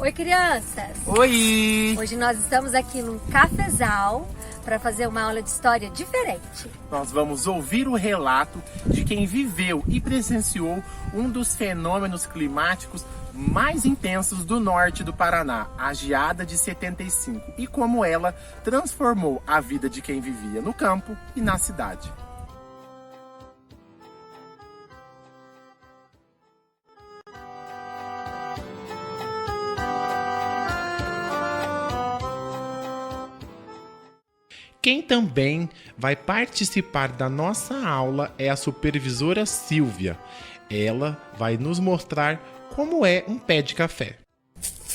Oi, crianças! Oi! Hoje nós estamos aqui num cafezal para fazer uma aula de história diferente. Nós vamos ouvir o relato de quem viveu e presenciou um dos fenômenos climáticos mais intensos do norte do Paraná, a geada de 75, e como ela transformou a vida de quem vivia no campo e na cidade. Quem também vai participar da nossa aula é a supervisora Silvia. Ela vai nos mostrar como é um pé de café.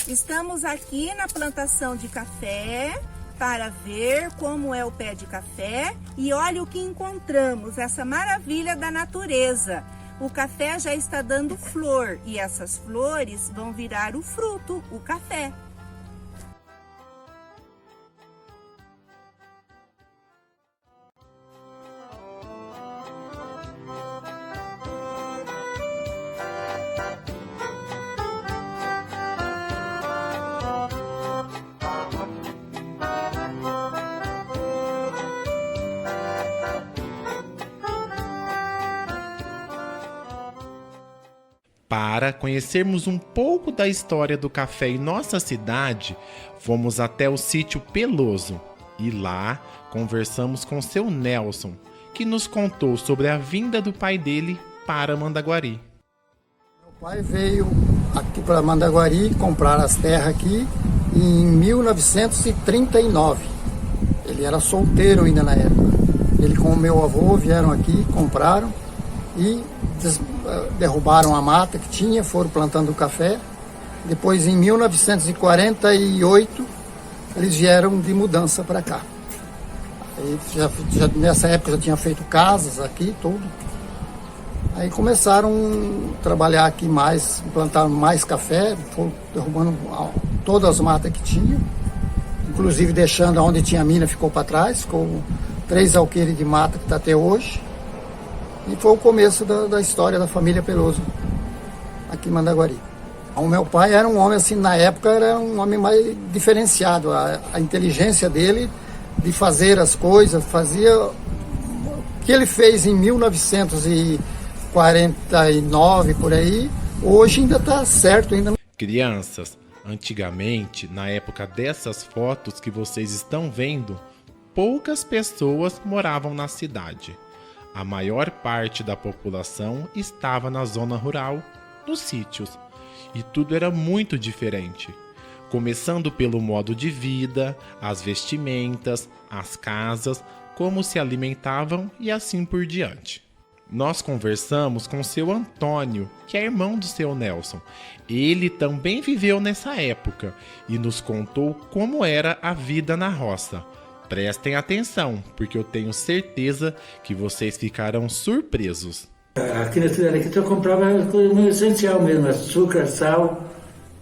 Estamos aqui na plantação de café para ver como é o pé de café e olha o que encontramos, essa maravilha da natureza. O café já está dando flor e essas flores vão virar o fruto, o café. Para conhecermos um pouco da história do café em nossa cidade, fomos até o sítio Peloso e lá conversamos com seu Nelson, que nos contou sobre a vinda do pai dele para Mandaguari. Meu pai veio aqui para Mandaguari comprar as terras aqui em 1939. Ele era solteiro ainda na época. Ele com o meu avô vieram aqui, compraram e derrubaram a mata que tinha, foram plantando café. Depois, em 1948, eles vieram de mudança para cá. Aí, nessa época já tinha feito casas aqui, tudo. Aí começaram a trabalhar aqui mais, plantaram mais café, foram derrubando todas as matas que tinha, inclusive deixando onde tinha mina ficou para trás, ficou 3 alqueires de mata que está até hoje. E foi o começo da história da família Peloso, aqui em Mandaguari. O meu pai era um homem, assim, na época, era um homem mais diferenciado. A inteligência dele de fazer as coisas, fazia o que ele fez em 1949, por aí, hoje ainda está certo. Crianças, antigamente, na época dessas fotos que vocês estão vendo, poucas pessoas moravam na cidade. A maior parte da população estava na zona rural, nos sítios, e tudo era muito diferente. Começando pelo modo de vida, as vestimentas, as casas, como se alimentavam e assim por diante. Nós conversamos com seu Antônio, que é irmão do seu Nelson. Ele também viveu nessa época e nos contou como era a vida na roça. Prestem atenção, porque eu tenho certeza que vocês ficarão surpresos. Aqui na cidade aqui eu comprava coisa essencial mesmo, açúcar, sal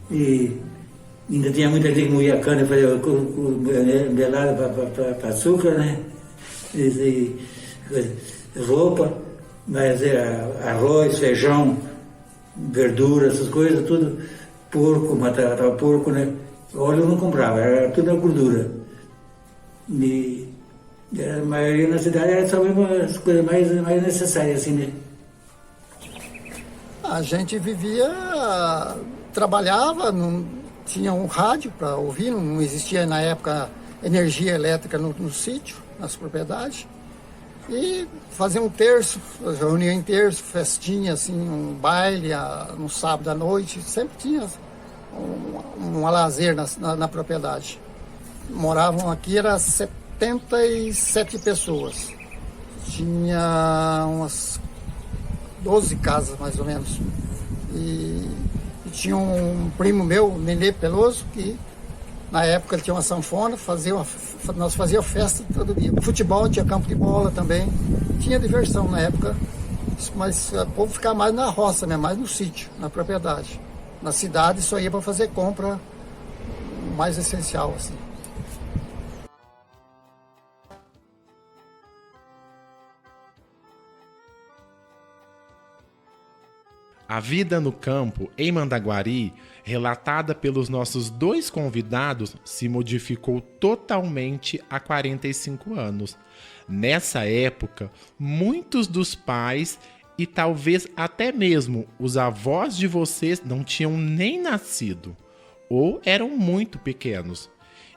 e ainda tinha muita gente que moía cana e fazia melada para açúcar, né? E roupa, mas arroz, feijão, verdura, essas coisas, tudo, porco, matava porco, né? Óleo eu não comprava, era tudo a gordura. E a maioria na cidade era só mesmo as coisas mais necessárias, assim, né? A gente vivia, trabalhava, não tinha um rádio para ouvir, não existia na época energia elétrica no sítio, nas propriedades. E fazia um terço, reunia em terço, festinha, assim, um baile no sábado à noite, sempre tinha um lazer na propriedade. Moravam aqui, eram 77 pessoas. Tinha umas 12 casas, mais ou menos. E tinha um primo meu, Nenê Peloso, que na época ele tinha uma sanfona, nós fazíamos festa todo dia. Futebol, tinha campo de bola também. Tinha diversão na época, mas o povo ficava mais na roça mesmo, mais no sítio, na propriedade. Na cidade só ia para fazer compra mais essencial, assim. A vida no campo, em Mandaguari, relatada pelos nossos dois convidados, se modificou totalmente há 45 anos. Nessa época, muitos dos pais e talvez até mesmo os avós de vocês não tinham nem nascido, ou eram muito pequenos,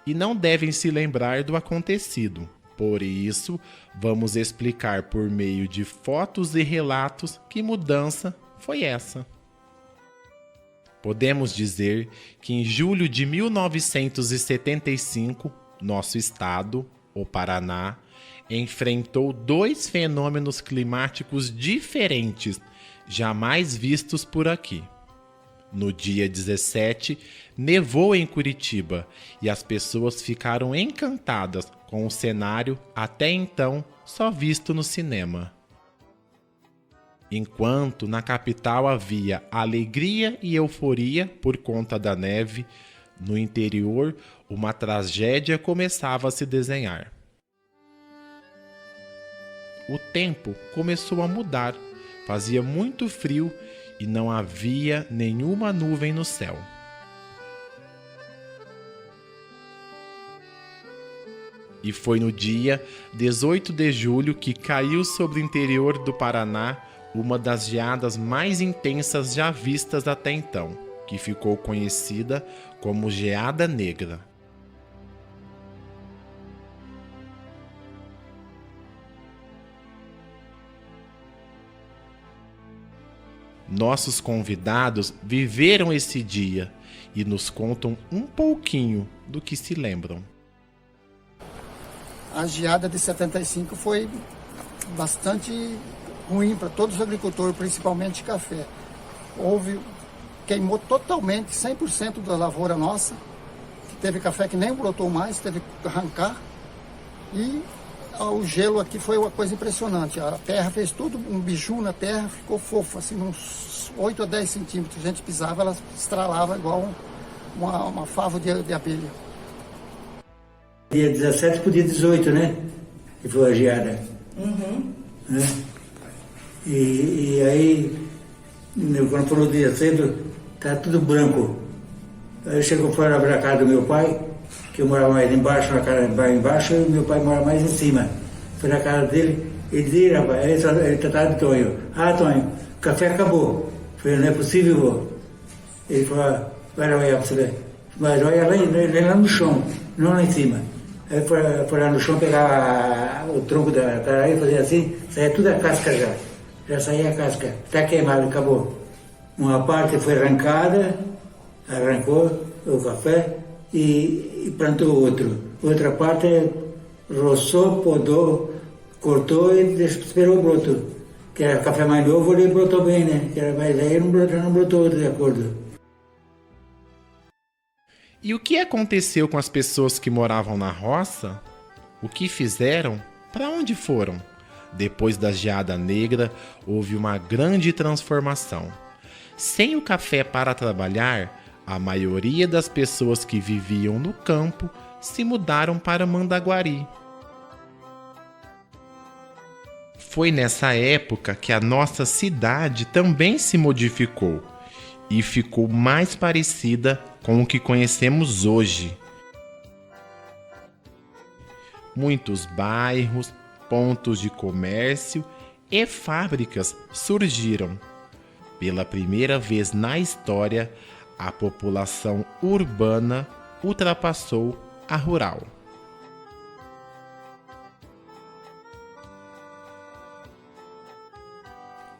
e não devem se lembrar do acontecido. Por isso, vamos explicar por meio de fotos e relatos que mudança foi essa. Podemos dizer que em julho de 1975, nosso estado, o Paraná, enfrentou dois fenômenos climáticos diferentes, jamais vistos por aqui. No dia 17, nevou em Curitiba e as pessoas ficaram encantadas com o cenário até então só visto no cinema. Enquanto na capital havia alegria e euforia por conta da neve, no interior uma tragédia começava a se desenhar. O tempo começou a mudar, fazia muito frio e não havia nenhuma nuvem no céu. E foi no dia 18 de julho que caiu sobre o interior do Paraná uma das geadas mais intensas já vistas até então, que ficou conhecida como Geada Negra. Nossos convidados viveram esse dia e nos contam um pouquinho do que se lembram. A geada de 75 foi bastante ruim para todos os agricultores, principalmente de café. Queimou totalmente 100% da lavoura nossa. Teve café que nem brotou mais, teve que arrancar. E o gelo aqui foi uma coisa impressionante. A terra fez tudo, um biju na terra, ficou fofo, assim, uns 8 a 10 centímetros. A gente pisava, ela estralava igual uma fava de abelha. Dia 17 para o dia 18, né? Que foi a geada. Uhum. Né? E aí, quando foi no dia cedo, tá tudo branco. Aí chegou fora da casa do meu pai, que eu morava mais embaixo, na casa mais embaixo, e meu pai mora mais em cima. Foi na casa dele, ele disse, rapaz, ele tratava de Tonho. Ah, Tonho, o café acabou. Eu falei, não é possível, vô. Ele falou, vai olhar pra você ver. Mas olha lá no chão, não lá em cima. Aí foi lá no chão pegar o tronco da taraia e fazer assim, saía tudo a casca já. Já saía a casca, está queimado, acabou. Uma parte foi arrancada, arrancou o café e plantou outro. Outra parte roçou, podou, cortou e esperou o broto. Que era café mais novo, ele brotou bem, né? Que era mais velho, não brotou de acordo. E o que aconteceu com as pessoas que moravam na roça? O que fizeram? Para onde foram? Depois da geada negra, houve uma grande transformação. Sem o café para trabalhar, a maioria das pessoas que viviam no campo se mudaram para Mandaguari. Foi nessa época que a nossa cidade também se modificou e ficou mais parecida com o que conhecemos hoje. Muitos bairros, pontos de comércio e fábricas surgiram. Pela primeira vez na história, a população urbana ultrapassou a rural.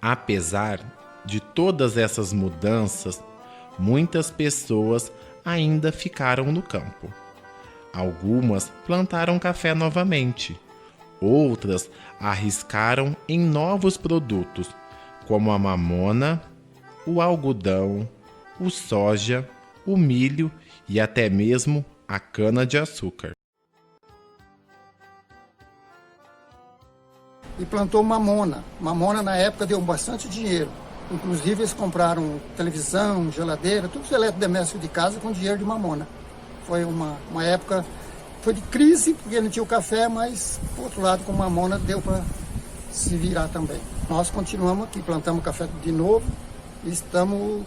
Apesar de todas essas mudanças, muitas pessoas ainda ficaram no campo. Algumas plantaram café novamente. Outras arriscaram em novos produtos, como a mamona, o algodão, o soja, o milho e até mesmo a cana-de-açúcar. E plantou mamona. Mamona na época deu bastante dinheiro. Inclusive eles compraram televisão, geladeira, tudo os eletrodomésticos de casa com dinheiro de mamona. Foi uma época, foi de crise, porque não tinha o café, mas por outro lado com mamona deu para se virar também. Nós continuamos aqui, plantamos café de novo e estamos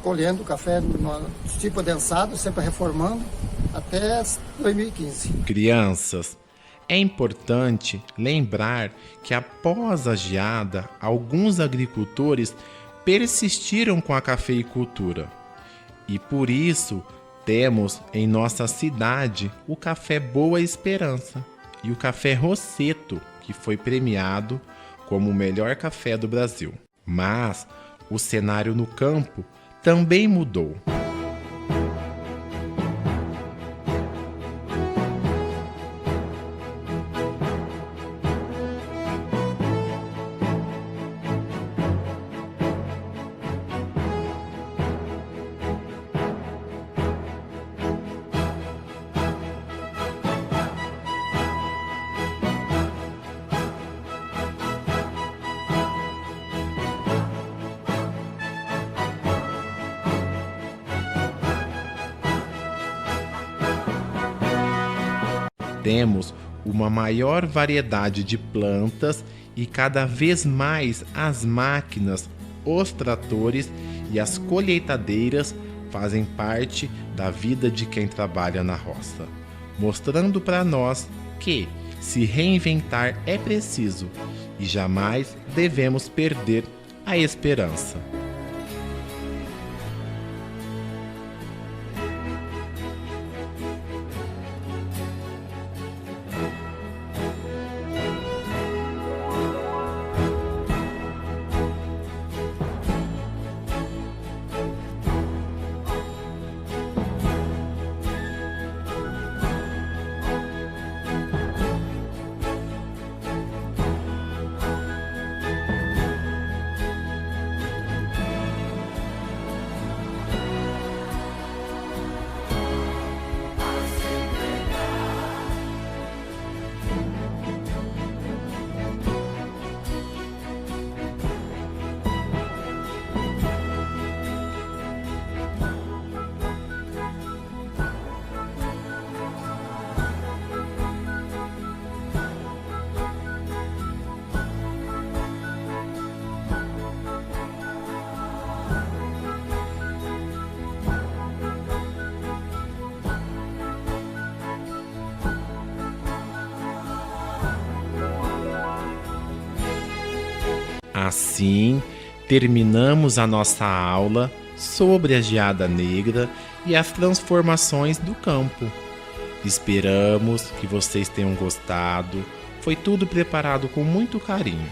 colhendo café no tipo adensado, sempre reformando, até 2015. Crianças, é importante lembrar que após a geada, alguns agricultores persistiram com a cafeicultura. E por isso temos em nossa cidade o café Boa Esperança e o café Rosseto, que foi premiado como o melhor café do Brasil. Mas o cenário no campo também mudou. Temos uma maior variedade de plantas e cada vez mais as máquinas, os tratores e as colheitadeiras fazem parte da vida de quem trabalha na roça, mostrando para nós que se reinventar é preciso e jamais devemos perder a esperança. Assim, terminamos a nossa aula sobre a geada negra e as transformações do campo. Esperamos que vocês tenham gostado. Foi tudo preparado com muito carinho.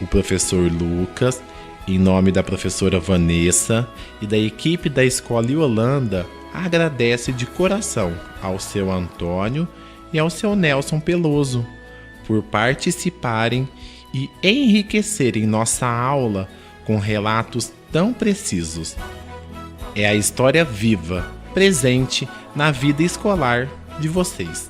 O professor Lucas, em nome da professora Vanessa e da equipe da Escola Yolanda, agradece de coração ao seu Antônio e ao seu Nelson Peloso por participarem e enriquecerem nossa aula com relatos tão precisos. É a história viva, presente na vida escolar de vocês.